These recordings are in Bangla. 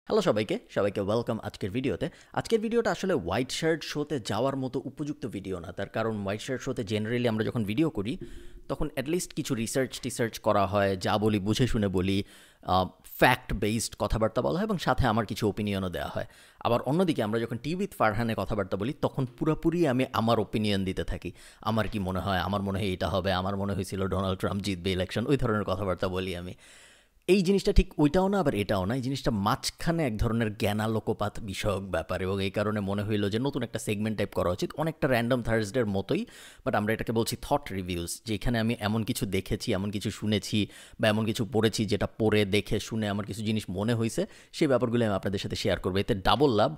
হ্যালো সবাইকে ওয়েলকাম আজকের ভিডিওতে। আজকের ভিডিওটা আসলে হোয়াইট শার্ট শোতে যাওয়ার মতো উপযুক্ত ভিডিও না, তার কারণ হোয়াইট শার্ট শোতে জেনারেলি আমরা যখন ভিডিও করি তখন অ্যাটলিস্ট কিছু রিসার্চ করা হয়, যা বলি বুঝে শুনে বলি, ফ্যাক্ট বেসড কথাবার্তা বলা হয় এবং সাথে আমার কিছু ওপিনিয়নও দেওয়া হয়। আবার অন্যদিকে আমরা যখন টি উইথ ফারহানে কথাবার্তা বলি তখন পুরোপুরি আমি আমার ওপিনিয়ন দিতে থাকি। আমার কি মনে হয়, আমার মনে হয় এটা হবে, আমার মনে হয়েছিল ডোনাল্ড ট্রাম্প জিতবে ইলেকশন, ওই ধরনের কথাবার্তা বলি আমি। এই জিনিসটা ঠিক ওইটাও না আবার এটাও না, এই জিনিসটা মাঝখানে এক ধরনের জ্ঞানালোকপাত বিষয়ক ব্যাপার, এবং এই কারণে মনে হইলো যে নতুন একটা সেগমেন্ট টাইপ করা উচিত, অনেকটা র্যান্ডম থার্সডের মতোই। বাট আমরা এটাকে বলছি থট রিভিউজ, যেখানে আমি এমন কিছু দেখেছি, এমন কিছু শুনেছি বা এমন কিছু পড়েছি যেটা পড়ে দেখে শুনে আমার কিছু জিনিস মনে হয়েছে, সেই ব্যাপারগুলো আমি আপনাদের সাথে শেয়ার করবো। এতে ডাবল লাভ।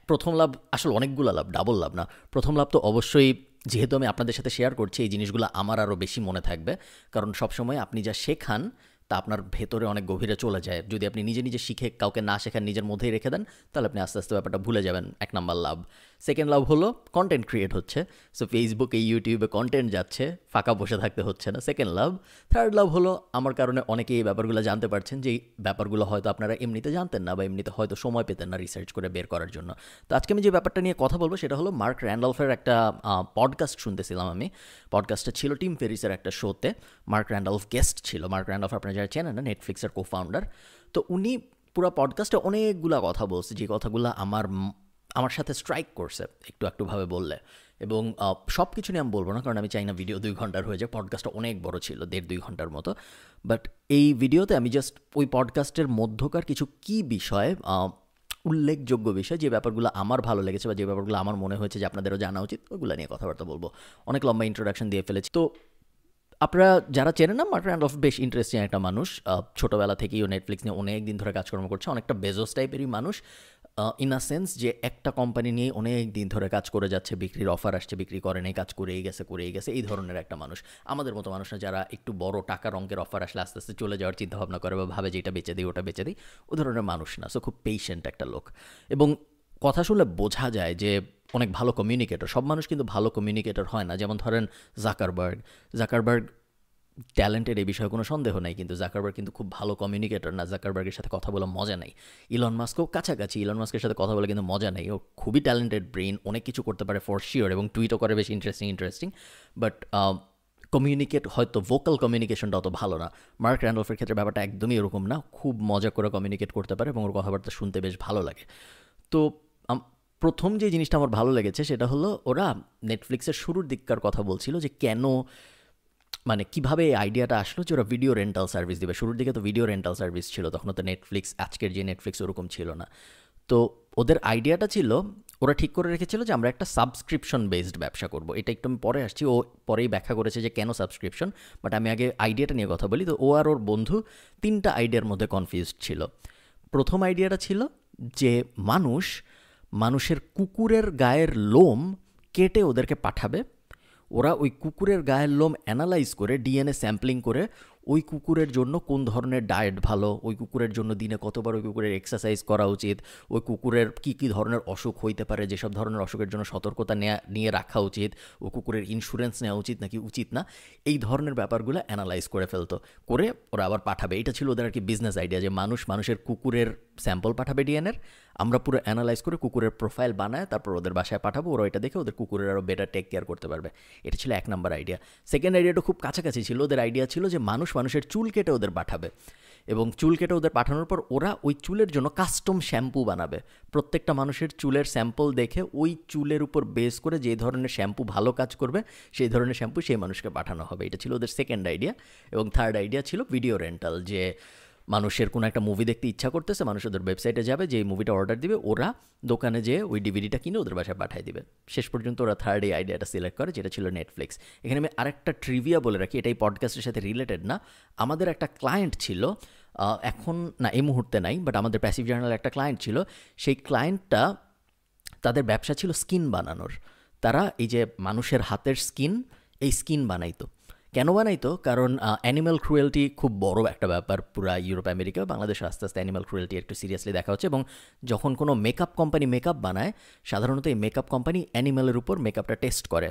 প্রথম লাভ, আসলে অনেকগুলো লাভ, ডাবল লাভ না। প্রথম লাভ তো অবশ্যই, যেহেতু আমি আপনাদের সাথে শেয়ার করছি এই জিনিসগুলো আমার আরও বেশি মনে থাকবে, কারণ সবসময় আপনি যা শেখান তা আপনার ভেতরে অনেক গভীরে চলে যায়। যদি আপনি নিজে নিজে শিখে কাউকে না শেখান, নিজের মধ্যেই রেখে দেন, তাহলে আপনি আস্তে আস্তে ব্যাপারটা ভুলে যাবেন। এক নাম্বার লাভ। সেকেন্ড লাভ হলো কন্টেন্ট ক্রিয়েট হচ্ছে, সো ফেসবুকে ইউটিউবে কন্টেন্ট যাচ্ছে, ফাঁকা বসে থাকতে হচ্ছে না, সেকেন্ড লাভ। থার্ড লাভ হলো আমার কারণে অনেকে এই ব্যাপারগুলো জানতে পারছেন, যে এই ব্যাপারগুলো হয়তো আপনারা এমনিতে জানতেন না বা এমনিতে হয়তো সময় পেতেন না রিসার্চ করে বের করার জন্য। তো আজকে আমি যে ব্যাপারটা নিয়ে কথা বলবো সেটা হলো মার্ক র্যান্ডলফের একটা পডকাস্ট শুনতেছিলাম আমি। পডকাস্টটা ছিল টিম ফেরিসের একটা শোতে। মার্ক র্যান্ডলফ গেস্ট ছিল। মার্ক র্যান্ডলফ আপনারা যারা চেনেন না, নেটফ্লিক্সের কো ফাউন্ডার। তো উনি পুরো পডকাস্টে অনেকগুলা কথা বলছে, যে কথাগুলো আমার সাথে স্ট্রাইক করছে একটু একটুভাবে বললে। এবং সব কিছু নিয়ে আমি বলবো না, কারণ আমি চাই না ভিডিও 2 ঘন্টার হয়ে যায়। পডকাস্টটা অনেক বড় ছিল, 1.5-2 ঘন্টার মতো। বাট এই ভিডিওতে আমি জাস্ট ওই পডকাস্টের মধ্যকার কিছু কি বিষয়, উল্লেখযোগ্য বিষয়, যে ব্যাপারগুলো আমার ভালো লেগেছে বা যে ব্যাপারগুলো আমার মনে হয়েছে যে আপনাদেরও জানা উচিত, ওইগুলো নিয়ে কথাবার্তা বলবো। অনেক লম্বা ইন্ট্রোডাকশন দিয়ে ফেলেছি। তো আপনারা যারা চেনেন না, মার্ক র্যান্ডলফ বেশ ইন্টারেস্টিং একটা মানুষ। ছোটোবেলা থেকেই ও নেটফ্লিক্স নিয়ে অনেক দিন ধরে কাজকর্ম করছে, অনেকটা বেজোস টাইপেরই মানুষ। ইন আ সেন্স যে একটা কোম্পানি নিয়ে অনেক দিন ধরে কাজ করে যাচ্ছে, বিক্রির অফার আসছে, বিক্রি করে নেই, কাজ করেই গেছে, এই ধরনের একটা মানুষ। আমাদের মতো মানুষ না, যারা একটু বড় টাকার অঙ্কের অফার আসলে আস্তে আস্তে চলে যাওয়ার চিন্তাভাবনা করে বা ভাবে যে এটা বেচে দিই, ওটা বেচে দিই, ও ধরনের মানুষ না। সো খুব পেশেন্ট একটা লোক, এবং কথা শুনলে বোঝা যায় যে অনেক ভালো কমিউনিকেটর। সব মানুষ কিন্তু ভালো কমিউনিকেটর হয় না। যেমন ধরেন জাকারবার্গ ট্যালেন্টেড, এই বিষয়ে কোনো সন্দেহ নাই, কিন্তু জাকারবার্গ কিন্তু খুব ভালো কমিউনিকেটর না। জাকারবার্গের সাথে কথা বলে মজা নেই। ইলন মাস্কও কাছাকাছি, ইলন মাস্কের সাথে কথা বলে কিন্তু মজা নেই। ও খুবই ট্যালেন্টেড ব্রেইন, অনেক কিছু করতে পারে ফর শিওর, এবং টুইটও করে বেশ ইন্টারেস্টিং। বাট কমিউনিকেট, হয়তো ভোকাল কমিউনিকেশনটা অত ভালো না। মার্ক র্যান্ডলফের ক্ষেত্রে ব্যাপারটা একদমই এরকম না। খুব মজা করে কমিউনিকেট করতে পারে এবং ওর কথাবার্তা শুনতে বেশ ভালো লাগে। তো প্রথম যে জিনিসটা আমার ভালো লেগেছে সেটা হলো, ওরা নেটফ্লিক্সের শুরুর দিককার কথা বলছিল, যে কেন, মানে কীভাবে এই আইডিয়াটা আসলো যে ওরা ভিডিও রেন্টাল সার্ভিস দিবে। শুরুর দিকে তো ভিডিও রেন্টাল সার্ভিস ছিল, তখন তো নেটফ্লিক্স, আজকের যে নেটফ্লিক্স, ওরকম ছিল না। তো ওদের আইডিয়াটা ছিল, ওরা ঠিক করে রেখেছিল যে আমরা একটা সাবস্ক্রিপশন বেসড ব্যবসা করব। এটা একটু আমি পরে আসছি, ও পরেই ব্যাখ্যা করেছে যে কেন সাবস্ক্রিপশন। বাট আমি আগে আইডিয়াটা নিয়ে কথা বলি। তো ও আর ওর বন্ধু 3টা আইডিয়ার মধ্যে কনফিউজড ছিল। প্রথম আইডিয়াটা ছিল যে মানুষের কুকুরের গায়ের লোম কেটে ওদেরকে পাঠাবে। ওরা ওই কুকুরের গায়ের লোম অ্যানালাইজ করে, ডিএনএ স্যাম্পলিং করে, ওই কুকুরের জন্য কোন ধরনের ডায়েট ভালো, ওই কুকুরের জন্য দিনে কতবার ওই কুকুরের এক্সারসাইজ করা উচিত, ওই কুকুরের কী কী ধরনের অসুখ হইতে পারে, যেসব ধরনের অসুখের জন্য সতর্কতা নিয়ে রাখা উচিত, ও কুকুরের ইন্স্যুরেন্স নেওয়া উচিত নাকি উচিত না, এই ধরনের ব্যাপারগুলো অ্যানালাইজ করে ফেলতো। করে ওরা আবার পাঠাবে। এটা ছিল ওদের আর কি বিজনেস আইডিয়া, যে মানুষের কুকুরের স্যাম্পল পাঠাবে ডিএনএর, আমরা পুরো অ্যানালাইজ করে কুকুরের প্রোফাইল বানায় তারপর ওদের বাসায় পাঠাবো, ওরা এটা দেখে ওদের কুকুরের আরও বেটার টেক কেয়ার করতে পারবে। এটা ছিল 1 নম্বর আইডিয়া। সেকেন্ড আইডিয়াটা খুব কাছাকাছি ছিল। ওদের আইডিয়া ছিল যে মানুষের চুল কেটে ওদের পাঠাবে, এবং চুল কেটে ওদের পাঠানোর পর ওরা ওই চুলের জন্য কাস্টম শ্যাম্পু বানাবে। প্রত্যেকটা মানুষের চুলের স্যাম্পল দেখে ওই চুলের উপর বেস করে যে ধরনের শ্যাম্পু ভালো কাজ করবে সেই ধরনের শ্যাম্পু সেই মানুষকে পাঠানো হবে। এটা ছিল ওদের সেকেন্ড আইডিয়া। এবং থার্ড আইডিয়া ছিল ভিডিও রেন্টাল, যে মানুষের কোনো একটা মুভি দেখতে ইচ্ছা করতেছে, মানুষ ওদের ওয়েবসাইটে যাবে, যে মুভিটা অর্ডার দিবে, ওরা দোকানে যেয়ে ওই ডিভিডিটা কিনে ওদের বাসায় পাঠিয়ে দিবে। শেষ পর্যন্ত ওরা থার্ড এই আইডিয়াটা সিলেক্ট করে, যেটা ছিল নেটফ্লিক্স। এখানে আমি আরেকটা ট্রিভিয়া বলে রাখি, এটাই পডকাস্টের সাথে রিলেটেড না। আমাদের একটা ক্লায়েন্ট ছিল, এখন না, এই মুহূর্তে নাই, বাট আমাদের প্যাসিভ জার্নাল একটা ক্লায়েন্ট ছিল। সেই ক্লায়েন্টটা, তাদের ব্যবসা ছিল স্কিন বানানোর। তারা এই যে মানুষের হাতের স্কিন, এই স্কিন বানাইতো। কেন বানাইতো? কারণ অ্যানিম্যাল ক্রুয়েল্টি খুব বড় একটা ব্যাপার পুরা ইউরোপ, আমেরিকা, বাংলাদেশে আস্তে আস্তে অ্যানিম্যাল ক্রুয়েল্টি একটু সিরিয়াসলি দেখা হচ্ছে। এবং যখন কোনো মেকআপ কোম্পানি মেকআপ বানায়, সাধারণত এই মেকআপ কোম্পানি অ্যানিম্যালের উপর মেকআপটা টেস্ট করে।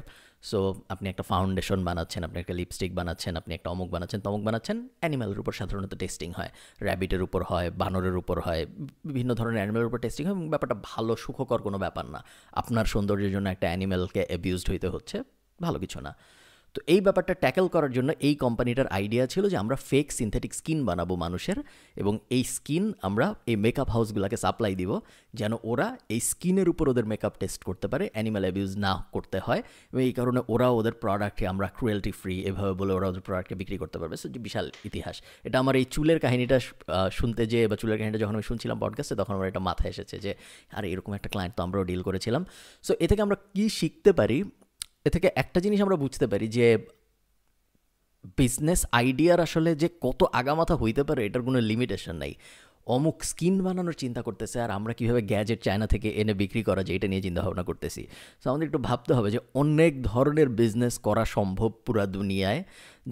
সো আপনি একটা ফাউন্ডেশন বানাচ্ছেন, আপনি একটা লিপস্টিক বানাচ্ছেন, আপনি একটা অমুক বানাচ্ছেন, তমুক বানাচ্ছেন, অ্যানিম্যালের উপর সাধারণত টেস্টিং হয়। র্যাবিটের উপর হয়, বানরের উপর হয়, বিভিন্ন ধরনের অ্যানিম্যালের উপর টেস্টিং হয়, এবং ব্যাপারটা ভালো সুখকর কোনো ব্যাপার না। আপনার সৌন্দর্যের জন্য একটা অ্যানিম্যালকে অ্যাবিউজড হইতে হচ্ছে, ভালো কিছু না। তো এই ব্যাপারটা ট্যাকেল করার জন্য এই কোম্পানিটার আইডিয়া ছিল যে আমরা ফেক সিনথেটিক স্কিন বানাবো মানুষের, এবং এই স্কিন আমরা এই মেকআপ হাউসগুলোকে সাপ্লাই দিব, যেন ওরা এই স্কিনের উপর ওদের মেকআপ টেস্ট করতে পারে, অ্যানিম্যাল অ্যাবিউজ না করতে হয়, এবং এই কারণে ওরা ওদের প্রোডাক্টে আমরা ক্রুয়েলটি ফ্রি এভাবে বলে ওরা ওদের প্রোডাক্টকে বিক্রি করতে পারবে। সো বিশাল ইতিহাস এটা। আমার এই চুলের কাহিনীটা শুনতে যে, বা চুলের কাহিনীটা যখন আমি শুনছিলাম পডকাস্টে, তখন আমার এটা মাথায় এসেছে যে আরে এরকম একটা ক্লায়েন্ট তো আমরাও ডিল করেছিলাম। সো এ থেকে আমরা কী শিখতে পারি? এ থেকে একটা জিনিস আমরা বুঝতে পারি যে বিজনেস আইডিয়ার আসলে যে কত আগামাথা হইতে পারে এটার কোনো লিমিটেশন নাই। অমুক স্কিন বানানোর চিন্তা করতেছে, আর আমরা কীভাবে গ্যাজেট চায়না থেকে এনে বিক্রি করা যায় এটা নিয়ে চিন্তা ভাবনা করতেছি। সো আমাদের একটু ভাবতে হবে যে অনেক ধরনের বিজনেস করা সম্ভব পুরা দুনিয়ায়,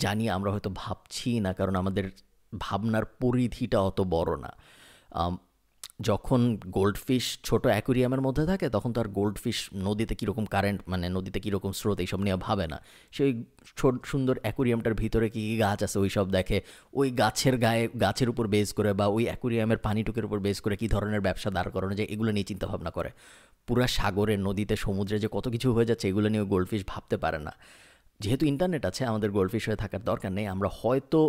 জানি আমরা হয়তো ভাবছি না, কারণ আমাদের ভাবনার পরিধিটা অত বড় না। যখন গোল্ডফিশ ছোট অ্যাকুরিয়ামের মধ্যে থাকে, তখন তো আর গোল্ডফিশ নদীতে কীরকম কারেন্ট, মানে নদীতে কীরকম স্রোত, এইসব নিয়ে ভাবে না। সেই সুন্দর অ্যাকুরিয়ামটার ভিতরে কী কী গাছ আছে ওই সব দেখে, ওই গাছের গায়ে, গাছের উপর বেস করে, বা ওই অ্যাকুরিয়ামের পানিটুকের উপর বেস করে কী ধরনের ব্যবসা দাঁড় করানো যায়, এগুলো নিয়ে চিন্তা ভাবনা করে। পুরা সাগরে, নদীতে, সমুদ্রে যে কত কিছু হয়ে যাচ্ছে, এগুলো নিয়ে গোল্ডফিশ ভাবতে পারে না। যেহেতু ইন্টারনেট আছে, আমাদের গোল্ডফিশ হয়ে থাকার দরকার নেই। আমরা হয়তো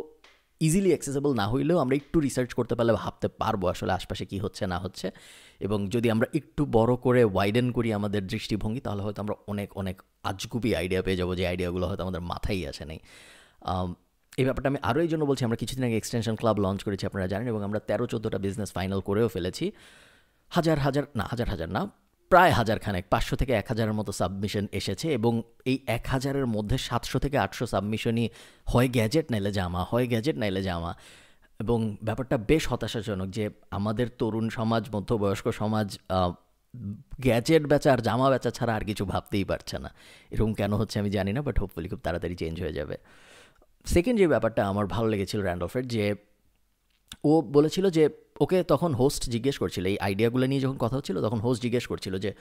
ইজিলি অ্যাক্সেসেবল না হইলেও আমরা একটু রিসার্চ করতে পারলে ভাবতে পারবো আসলে আশপাশে কী হচ্ছে না হচ্ছে। এবং যদি আমরা একটু বড় করে ওয়াইডেন করি আমাদের দৃষ্টিভঙ্গি, তাহলে হয়তো আমরা অনেক অনেক আজগুবি আইডিয়া পেয়ে যাবো, যে আইডিয়াগুলো হয়তো আমাদের মাথায় আসে নেই। এই ব্যাপারটা আমি আরও এই জন্য বলছি, আমরা কিছুদিন আগে এক্সটেনশন ক্লাব লঞ্চ করেছি, আপনারা জানেন, এবং আমরা 13-14টা বিজনেস ফাইনাল করেও ফেলেছি। হাজার হাজার না, প্রায় হাজারখানেক, 500 থেকে 1000-এর মতো সাবমিশন এসেছে, এবং এই 1000-এর মধ্যে 700 থেকে 800 সাবমিশনই হয় গ্যাজেট নাইলে জামা, হয় গ্যাজেট নাইলে জামা। এবং ব্যাপারটা বেশ হতাশাজনক যে আমাদের তরুণ সমাজ, মধ্যবয়স্ক সমাজ গ্যাজেট বেচা আর জামা বেচা ছাড়া আর কিছু ভাবতেই পারছে না। এরকম কেন হচ্ছে আমি জানি না, বাট হোপফুলি খুব তাড়াতাড়ি চেঞ্জ হয়ে যাবে। সেকেন্ড যে ব্যাপারটা আমার ভালো লেগেছিল র্যান্ডলফের, যে ও বলেছিল যে ওকে তখন হোস্ট জিজ্ঞেস করছিল, এই আইডিয়াগুলো নিয়ে যখন কথা হচ্ছিল, তখন হোস্ট জিজ্ঞেস করছিল যে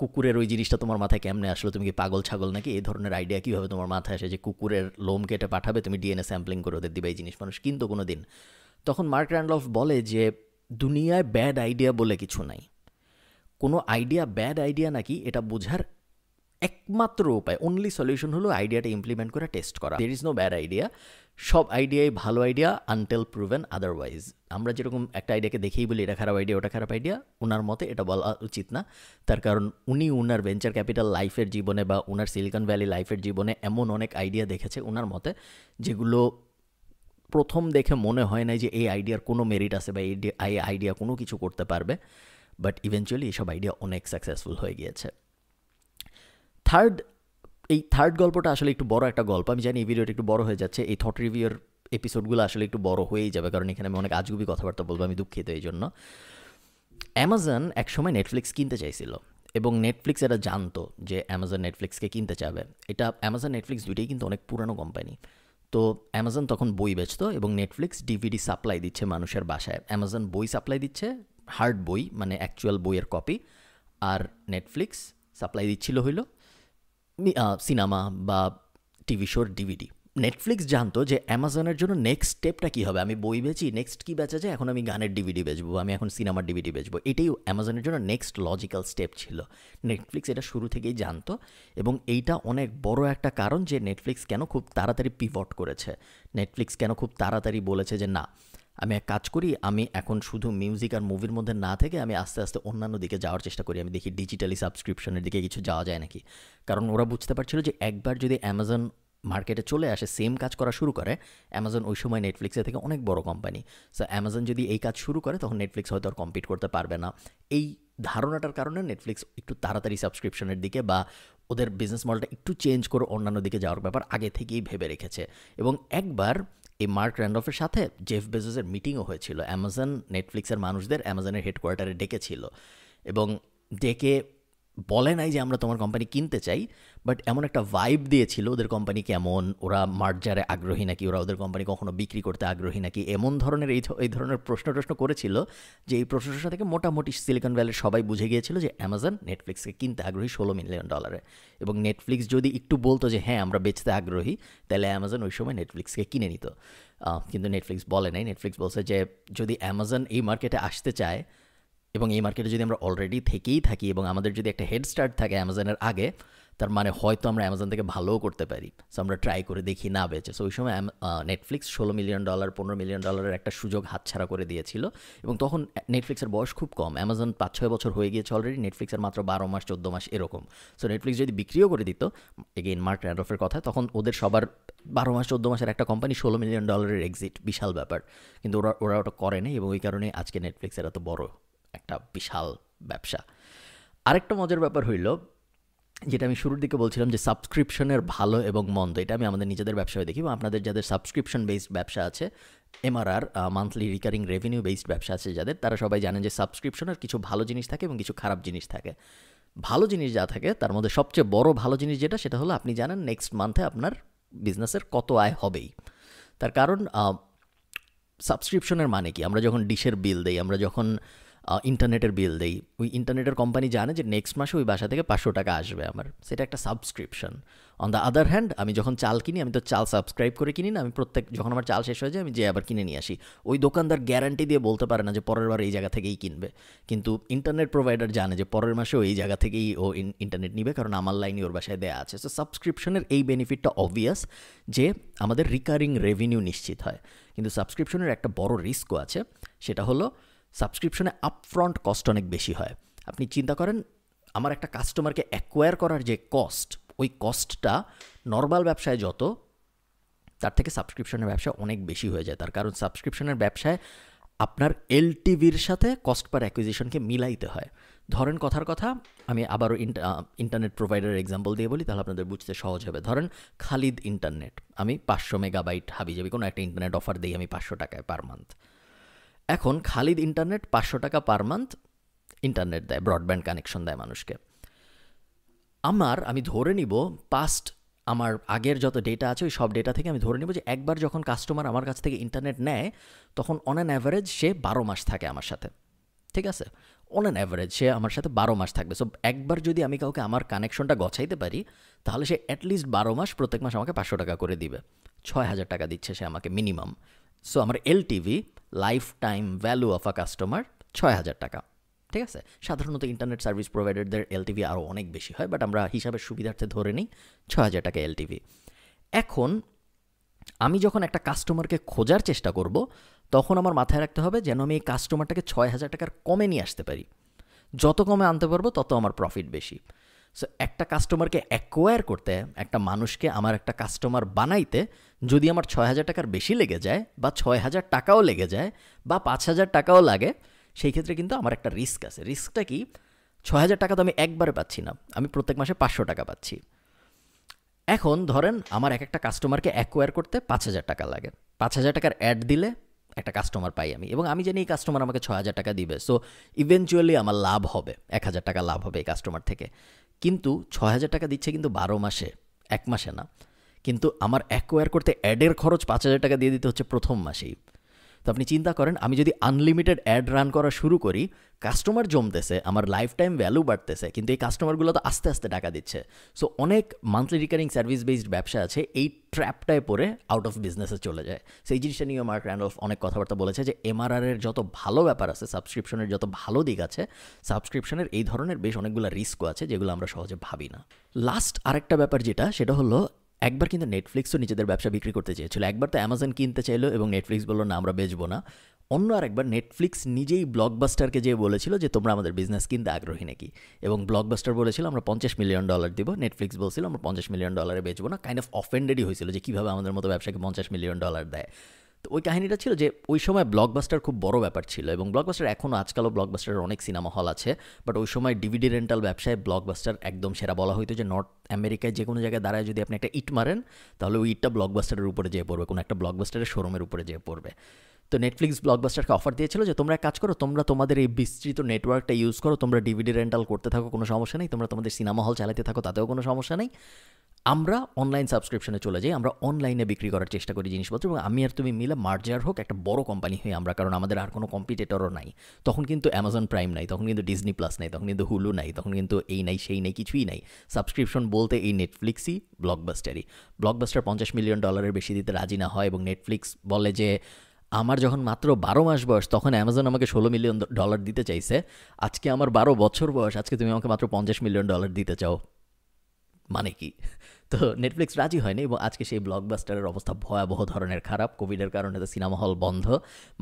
কুকুরের ওই জিনিসটা তোমার মাথায় কেমনে আসলো, তুমি কি পাগল ছাগল নাকি, এই ধরনের আইডিয়া কীভাবে তোমার মাথায় আসে যে কুকুরের লোম কেটে পাঠাবে, তুমি ডিএনএ স্যাম্পলিং করে ওদের দিবে, এই জিনিস মানুষ কিন্তু কোনো দিন। তখন মার্ক র্যান্ডলফ বলে যে দুনিয়ায় ব্যাড আইডিয়া বলে কিছু নাই। কোনো আইডিয়া ব্যাড আইডিয়া নাকি এটা বোঝার একমাত্র উপায়, অনলি সলিউশন হলো আইডিয়াটা ইমপ্লিমেন্ট করে টেস্ট করা। There is no bad idea, সব আইডিয়াই ভালো আইডিয়া আনটিল প্রুভেন আদারওয়াইজ। আমরা যেরকম একটা আইডিয়াকে দেখেই বলি এটা খারাপ আইডিয়া, ওটা খারাপ আইডিয়া, ওনার মতে এটা বলা উচিত না। তার কারণ উনি ওনার ভেঞ্চার ক্যাপিটাল লাইফের জীবনে, বা ওনার সিলিকন ভ্যালি লাইফের জীবনে এমন অনেক আইডিয়া দেখেছে ওনার মতে, যেগুলো প্রথম দেখে মনে হয় না যে এই আইডিয়ার কোনো মেরিট আছে, বা এই আইডিয়া কোনো কিছু করতে পারবে, বাট ইভেনচুয়ালি এইসব আইডিয়া অনেক সাকসেসফুল হয়ে গিয়েছে। এই থার্ড গল্পটা আসলে একটু বড় একটা গল্প, আমি জানি এই ভিডিওটা একটু বড় হয়ে যাচ্ছে, এই থট রিভিউর এপিসোডগুলো আসলে একটু বড় হয়েই যাবে, কারণ এখানে আমি অনেক আজগুবি কথাবার্তা বলবো, আমি দুঃখিত এই জন্য। অ্যামাজন একসময় নেটফ্লিক্স কিনতে চাইছিল, এবং নেটফ্লিক্স এটা জানতো যে অ্যামাজন নেটফ্লিক্সকে কিনতে চাবে। এটা অ্যামাজন নেটফ্লিক্স দুইটাই কিন্তু অনেক পুরানো কোম্পানি। তো অ্যামাজন তখন বই বেচতো, এবং নেটফ্লিক্স ডিভিডি সাপ্লাই দিচ্ছে মানুষের বাসায়। অ্যামাজন বই সাপ্লাই দিচ্ছে, হার্ড বই মানে অ্যাকচুয়াল বইয়ের কপি, আর নেটফ্লিক্স সাপ্লাই দিচ্ছিল হইল সিনেমা বা টিভি শোর ডিভিডি। নেটফ্লিক্স জানতো যে অ্যামাজনের জন্য নেক্সট স্টেপটা কী হবে, আমি বই বেচি, নেক্সট কী বেচা যায়, এখন আমি গানের ডিভিডি বেচবো, আমি এখন সিনেমার ডিভিডি বেচবো, এটাই অ্যামাজনের জন্য নেক্সট লজিক্যাল স্টেপ ছিল। নেটফ্লিক্স এটা শুরু থেকেই জানতো, এবং এইটা অনেক বড় একটা কারণ যে নেটফ্লিক্স কেন খুব তাড়াতাড়ি পিভট করেছে, নেটফ্লিক্স কেন খুব তাড়াতাড়ি বলেছে যে না, আমি এক কাজ করি, আমি এখন শুধু মিউজিক আর মুভির মধ্যে না থেকে আমি আস্তে আস্তে অন্যান্য দিকে যাওয়ার চেষ্টা করি, আমি দেখি ডিজিটালি সাবস্ক্রিপশনের দিকে কিছু যাওয়া যায় নাকি। কারণ ওরা বুঝতে পারছিল যে একবার যদি অ্যামাজন মার্কেটে চলে আসে, সেম কাজ করা শুরু করে, অ্যামাজন ওই সময় নেটফ্লিক্সের থেকে অনেক বড় কোম্পানি। সো অ্যামাজন যদি এই কাজ শুরু করে, তখন নেটফ্লিক্স হয়তো আর কম্পিট করতে পারবে না। এই ধারণাটার কারণে নেটফ্লিক্স একটু তাড়াতাড়ি সাবস্ক্রিপশনের দিকে, বা ওদের বিজনেস মডেলটা একটু চেঞ্জ করে অন্যান্য দিকে যাওয়ার ব্যাপার আগে থেকেই ভেবে রেখেছে। এবং একবার এই মার্ক র্যান্ডলফের সাথে জেফ বেজোসের মিটিংও হয়েছিল। অ্যামাজন নেটফ্লিক্সের মানুষদের অ্যামাজনের হেডকোয়ার্টারে ডেকেছিল, এবং ডেকে বলে নাই যে আমরা তোমার কোম্পানি কিনতে চাই, বাট এমন একটা ভাইব দিয়েছিল ওদের কোম্পানি কেমন, ওরা মার্জারে আগ্রহী নাকি, ওরা ওদের কোম্পানি কখনো বিক্রি করতে আগ্রহী নাকি, এমন ধরনের এই ধরনের প্রশ্ন করেছিল যে এই প্রশ্ন থেকে মোটামুটি সিলিকন ভ্যালির সবাই বুঝে গিয়েছিল যে অ্যামাজন নেটফ্লিক্সকে কিনতে আগ্রহী $16 মিলিয়ন। এবং নেটফ্লিক্স যদি একটু বলতো যে হ্যাঁ আমরা বেচতে আগ্রহী, তাহলে অ্যামাজন ওই সময় নেটফ্লিক্সকে কিনে নিত। কিন্তু নেটফ্লিক্স বলে নাই। নেটফ্লিক্স বলছে যে যদি অ্যামাজন এই মার্কেটে আসতে চায় এবং এই মার্কেটে যদি আমরা অলরেডি থেকেই থাকি এবং আমাদের যদি একটা হেড স্টার্ট থাকে অ্যামাজনের আগে, তার মানে হয়তো আমরা অ্যামাজন থেকে ভালোও করতে পারি। সো আমরা ট্রাই করে দেখি না বেচে। সো ওই সময় নেটফ্লিক্স $16 মিলিয়ন $15 মিলিয়ন একটা সুযোগ হাতছাড়া করে দিয়েছিল। এবং তখন নেটফ্লিক্সের বয়স খুব কম, অ্যামাজন 5-6 বছর হয়ে গিয়েছে অলরেডি, নেটফ্লিক্সের মাত্র 12 মাস 14 মাস এরকম। সো নেটফ্লিক্স যদি বিক্রিও করে দিত, এগেইন মার্ক র্যান্ডলফের কথা, তখন ওদের সবার 12 মাস 14 মাসের একটা কোম্পানি $16 মিলিয়ন এক্সিট, বিশাল ব্যাপার। কিন্তু ওরা ওটা করেনি এবং ওই কারণে আজকে নেটফ্লিক্সের এত বড় একটা বিশাল ব্যবসা। আরেকটা মজার ব্যাপার হইল, যেটা আমি শুরুর দিকে বলছিলাম যে সাবস্ক্রিপশনের ভালো এবং মন্দ, এটা আমি আমাদের নিজেদের ব্যবসায় দেখি, বা আপনাদের যাদের সাবস্ক্রিপশন বেসড ব্যবসা আছে, MRR monthly recurring revenue based ব্যবসা আছে যাদের, তারা সবাই জানেন যে সাবস্ক্রিপশনের কিছু ভালো জিনিস থাকে এবং কিছু খারাপ জিনিস থাকে। ভালো জিনিস যা থাকে তার মধ্যে সবচেয়ে বড় ভালো জিনিস যেটা, সেটা হলো আপনি জানেন নেক্সট মান্থে আপনার বিজনেসের কত আয় হবেই। তার কারণ সাবস্ক্রিপশনের মানে কি, আমরা যখন ডিশের বিল দেই, আমরা যখন ইন্টারনেটের বিল দেই, ওই ইন্টারনেটের কোম্পানি জানে যে নেক্সট মাসে ওই বাসা থেকে $500 আসবে আমার, সেটা একটা subscription. On the other hand আমি যখন চাল কিনি, আমি তো চাল সাবস্ক্রাইব করে কিনি না, আমি যখন আমার চাল শেষ হয়ে যায় আমি যে আবার কিনে নিয়ে আসি। ওই দোকানদার গ্যারান্টি দিয়ে বলতে পারে না যে পরের বার এই জায়গা থেকেই কিনবে, কিন্তু ইন্টারনেট প্রোভাইডার জানে যে পরের মাসেও এই জায়গা থেকেই ও ইন্টারনেট নিবে, কারণ আমার লাইনই ওর বাসায় দেওয়া আছে। সো সাবস্ক্রিপশনের এই বেনিফিটটা অবভিয়াস যে আমাদের রিকারিং রেভিনিউ নিশ্চিত হয়। কিন্তু সাবস্ক্রিপশনের একটা বড় রিস্কও আছে, সেটা হলো সাবস্ক্রিপশনে আপফ্রন্ট কস্ট অনেক বেশি হয়। আপনি চিন্তা করেন, আমার একটা কাস্টমারকে অ্যাকোয়ার করার যে কস্ট, ওই কস্টটা নর্মাল ব্যবসায় যত, তার থেকে সাবস্ক্রিপশনের ব্যবসা অনেক বেশি হয়ে যায়। তার কারণ সাবস্ক্রিপশনের ব্যবসায় আপনার এলটিভির সাথে কস্ট পার অ্যাকুইজিশনকে মিলাইতে হয়। ধরেন কথার কথা, আমি আবারও ইন্টারনেট প্রোভাইডারের এক্সাম্পল দিয়ে বলি, তাহলে আপনাদের বুঝতে সহজ হবে। ধরেন খালিদ ইন্টারনেট, আমি 500 মেগাবাইট হাবিজাবি কোনো একটা ইন্টারনেট অফার দিই আমি $500 পার মান্থ। এখন Khalid internet $500 per month internet দেয়, ব্রডব্যান্ড কানেকশন দেয় মানুষকে। আমি ধরে নিব আমার আগের যত ডেটা আছে ওই সব ডেটা থেকে আমি ধরে নিব যে একবার যখন কাস্টমার আমার কাছ থেকে ইন্টারনেট নেয়, তখন অন অ্যান অ্যাভারেজ সে 12 মাস থাকে আমার সাথে, ঠিক আছে? অন অ্যান অ্যাভারেজ সে আমার সাথে 12 মাস থাকবে। সো একবার যদি আমি কাউকে আমার কানেকশনটা গছাইতে পারি, তাহলে সে অ্যাটলিস্ট 12 মাস প্রত্যেক মাস আমাকে $500 করে দিবে, $6,000 দিচ্ছে সে আমাকে মিনিমাম। সো আমার LTV, life time value of a customer, $6,000, ঠিক আছে? সাধারণত ইন্টারনেট সার্ভিস প্রোভাইডারদের এলটিভি আরও অনেক বেশি হয়, বাট আমরা হিসাবের সুবিধার্থে ধরে নিই $6,000 এলটিভি। এখন আমি যখন একটা কাস্টমারকে খোঁজার চেষ্টা করব, তখন আমার মাথায় রাখতে হবে যেন আমি এই কাস্টমারটাকে $6,000 কমে নিয়ে আসতে পারি। যত কমে আনতে পারবো তত আমার প্রফিট বেশি। সো একটা কাস্টমারকে অ্যাকোয়ার করতে, একটা মানুষকে আমার একটা কাস্টমার বানাইতে যদি আমার $6,000 বেশি লেগে যায়, বা $6,000 লেগে যায়, বা $5,000 লাগে, সেই ক্ষেত্রে কিন্তু আমার একটা রিস্ক আছে। রিস্কটা কি? $6,000 তো আমি একবারে পাচ্ছি না, আমি প্রত্যেক মাসে $500 পাচ্ছি। এখন ধরেন আমার একটা কাস্টমারকে অ্যাকোয়ার করতে $5,000 লাগে, $5,000 অ্যাড দিলে একটা কাস্টমার পাই আমি, এবং আমি জানি এই কাস্টমার আমাকে $6,000 দিবে। সো ইভেনচুয়ালি আমার লাভ হবে, $1,000 লাভ হবে এই কাস্টমার থেকে। কিন্তু $6,000 দিচ্ছে কিন্তু 12 মাসে, 1 মাসে না। কিন্তু আমার অ্যাকোয়ার করতে অ্যাডের খরচ $5,000 দিয়ে দিতে হচ্ছে প্রথম মাসেই। তো আপনি চিন্তা করেন, আমি যদি আনলিমিটেড অ্যাড রান করা শুরু করি, কাস্টমার জমতেছে, আমার লাইফ টাইম ভ্যালু বাড়তেছে, কিন্তু এই কাস্টমারগুলো তো আস্তে আস্তে টাকা দিচ্ছে। সো অনেক মান্থলি রিকারিং সার্ভিস বেসড ব্যবসা আছে এই ট্র্যাপটায় পড়ে আউট অফ বিজনেসে চলে যায়। সেই জিনিসটা নিয়ে মার্ক র্যান্ডলফ অনেক কথাবার্তা বলেছে যে এমআরআরের যত ভালো ব্যাপার আছে, সাবস্ক্রিপশনের যত ভালো দিক আছে, সাবস্ক্রিপশনের এই ধরনের বেশ অনেকগুলো রিস্কও আছে যেগুলো আমরা সহজে ভাবি না। লাস্ট আরেকটা ব্যাপার সেটা হলো, একবার কিন্তু নেটফ্লিক্সও নিজেদের ব্যবসা বিক্রি করতে চেয়েছিল। একবার তো অ্যামাজন কিনতে চাইলো এবং নেটফ্লিক্স বললো না আমরা বেচবো না। অন্য আরেকবার নেটফ্লিক্স নিজেই ব্লকবাস্টারকে যেয়ে বলেছিল যে তোমরা আমাদের বিজনেস কিনতে আগ্রহী নাকি, এবং ব্লকবাস্টার বলেছিল আমরা $50 মিলিয়ন দিব, নেটফ্লিক্স বলছিল আমরা $50 মিলিয়ন বেচবো না। কাইন্ড অফ অফেন্ডেডই হয়েছিল যে কীভাবে আমাদের মতো ব্যবসাকে $50 মিলিয়ন দেয়। তো ওই কাহিনীটা ছিল যে ওই সময় ব্লকবাস্টার খুব বড় ব্যাপার ছিল, এবং ব্লকবাস্টার এখনও আজকালও ব্লকবাস্টারের অনেক সিনেমা হল আছে, বাট ওই সময় ডিভিডি রেন্টাল ব্যবসায় ব্লকবাস্টার একদম সেরা বলা হইতো। যে নর্থ আমেরিকায় যে কোনো জায়গায় দাঁড়ায় যদি আপনি একটা ইট মারেন, তাহলে ওই ইটটা ব্লকবাস্টারের উপরে যেয়ে পড়বে, কোনো একটা ব্লকবাস্টারের শোরুমের উপরে যেয়ে পড়বে। তো নেটফ্লিক্স ব্লকবাস্টারকে অফার দিয়েছিল যে তোমরা এক কাজ করো, তোমরা তোমাদের এই বিস্তৃত নেটওয়ার্কটা ইউজ করো, তোমরা ডিভিডি রেন্টাল করতে থাকো, কোনো সমস্যা নেই, তোমরা তোমাদের সিনেমা হল চালাতে থাকো, তাতেও কোনো সমস্যা নেই, আমরা অনলাইন সাবস্ক্রিপশনে চলে যাই, আমরা অনলাইনে বিক্রি করার চেষ্টা করি জিনিসপত্র, এবং আমি আর তুমি মিলে মার্জার হোক একটা বড় কোম্পানি হই আমরা, কারণ আমাদের আর কোনো কম্পিটিটরও নাই। তখন কিন্তু অ্যামাজন প্রাইম নাই, তখন কিন্তু ডিজনি প্লাস নাই, তখন কিন্তু হুলু নাই, তখন কিন্তু এই নাই সেই নাই, কিছুই নাই। সাবস্ক্রিপশন বলতে এই নেটফ্লিক্সই, ব্লকবাস্টারই। ব্লকবাস্টার $50 মিলিয়ন বেশি দিতে রাজি না হয়, এবং নেটফ্লিক্স বলে যে আমার যখন মাত্র 12 মাস বয়স তখন অ্যামাজন আমাকে $16 মিলিয়ন দিতে চাইছে, আজকে আমার 12 বছর বয়স, আজকে তুমি আমাকে মাত্র $50 মিলিয়ন দিতে চাও, মানে কি? তো নেটফ্লিক্স রাজি হয়নি, এবং আজকে সেই ব্লকবাস্টারের অবস্থা ভয়াবহ ধরনের খারাপ। কোভিডের কারণে তো সিনেমা হল বন্ধ,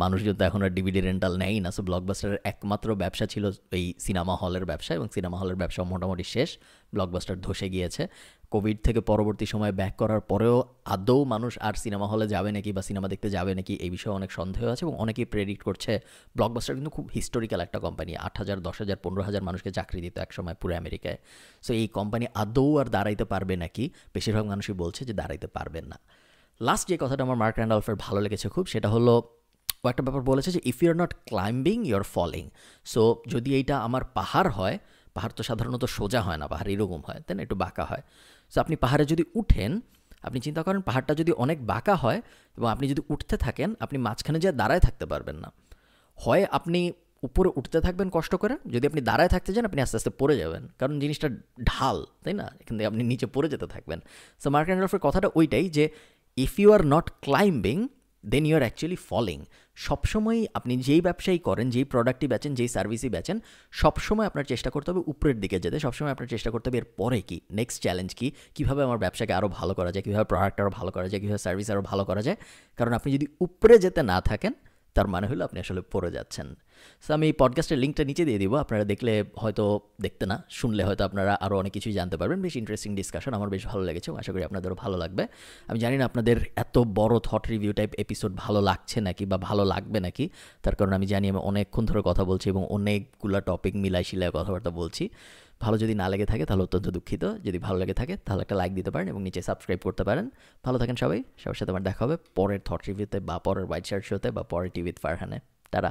মানুষজন তো এখন আর ডিভিডি রেন্টাল নেই না। সো ব্লকবাস্টারের একমাত্র ব্যবসা ছিল এই সিনেমা হলের ব্যবসা, এবং সিনেমা হলের ব্যবসা মোটামুটি শেষ, ব্লকবাস্টার ধসে গিয়েছে। কোভিড থেকে পরবর্তী সময় ব্যাক করার পরেও আদৌ মানুষ আর সিনেমা হলে যাবে নাকি বা সিনেমা দেখতে যাবে নাকি এই বিষয়ে অনেক সন্দেহ আছে, এবং অনেকেই প্রেডিক্ট করছে ব্লকবাস্টার কিন্তু খুব হিস্টোরিক্যাল একটা কোম্পানি, 8,000, 10,000, 15,000 মানুষকে চাকরি দিত একসময় পুরো আমেরিকায়। সো এই কোম্পানি আদৌ আর দাঁড়াইতে পারবে নাকি, বেশিরভাগ মানুষই বলছে যে দাঁড়াইতে পারবেন না। লাস্ট যে কথাটা আমার মার্ক র্যান্ডলফের ভালো লেগেছে খুব, সেটা হলো ও একটা ব্যাপার বলেছে যে if you are not climbing you are falling. So যদি এইটা আমার পাহাড় হয়, পাহাড় তো সাধারণত সোজা হয় না, পাহাড় এরকম হয়, তাই না, একটু বাঁকা হয়। সো আপনি পাহাড়ে যদি উঠেন, আপনি চিন্তা করেন পাহাড়টা যদি অনেক বাঁকা হয় এবং আপনি যদি উঠতে থাকেন, আপনি মাঝখানে যেয়ে দাঁড়ায় থাকতে পারবেন না। হয় আপনি উপরে উঠতে থাকবেন কষ্ট করে, যদি আপনি দাঁড়ায় থাকতে যান আপনি আস্তে আস্তে পড়ে যাবেন, কারণ জিনিসটা ঢাল, তাই না, এখান থেকে আপনি নিচে পড়ে যেতে থাকবেন। সো মার্ক র্যান্ডলফের কথাটা ওইটাই যে if you are not climbing then you are actually falling. সবসময়ই আপনি যেই ব্যবসায়ী করেন, যেই প্রোডাক্টই বেচেন, যেই সার্ভিসই বেচেন, সবসময় আপনার চেষ্টা করতে হবে উপরের দিকে যেতে, সবসময় আপনার চেষ্টা করতে হবে এর পরে কি, নেক্সট চ্যালেঞ্জ কি, কীভাবে আমার ব্যবসাকে আরও ভালো করা যায়, কীভাবে প্রোডাক্ট আরও ভালো করা যায়, কীভাবে সার্ভিস আরও ভালো করা যায়। কারণ আপনি যদি উপরে যেতে না থাকেন তার মানে হলো আপনি আসলে পড়ে যাচ্ছেন। সো আমি এই পডকাস্টের লিঙ্কটা নিচে দিয়ে দিব, আপনারা দেখলে হয়তো, দেখতে না শুনলে হয়তো আপনারা আরও অনেক কিছুই জানতে পারবেন। বেশ ইন্টারেস্টিং ডিসকাশন, আমার বেশ ভালো লেগেছে, আশা করি আপনাদেরও ভালো লাগবে। আমি জানি না আপনাদের এত বড় থট রিভিউ টাইপ এপিসোড ভালো লাগছে নাকি বা ভালো লাগবে নাকি, তার কারণ আমি জানি আমি অনেকক্ষণ ধরে কথা বলছি এবং অনেকগুলো টপিক মিলাই শিলায় কথাবার্তা বলছি। ভালো যদি না লেগে থাকে তাহলে অত্যন্ত দুঃখিত, যদি ভালো লেগে থাকে তাহলে একটা লাইক দিতে পারেন এবং নিচে সাবস্ক্রাইব করতে পারেন। ভালো থাকেন সবাই, সবার সাথে আমার দেখা হবে পরের থট রিভিউতে বা পরের হোয়াইট শার্ট শোতে বা পরের টিভি উইথ ফারহানে। টাটা।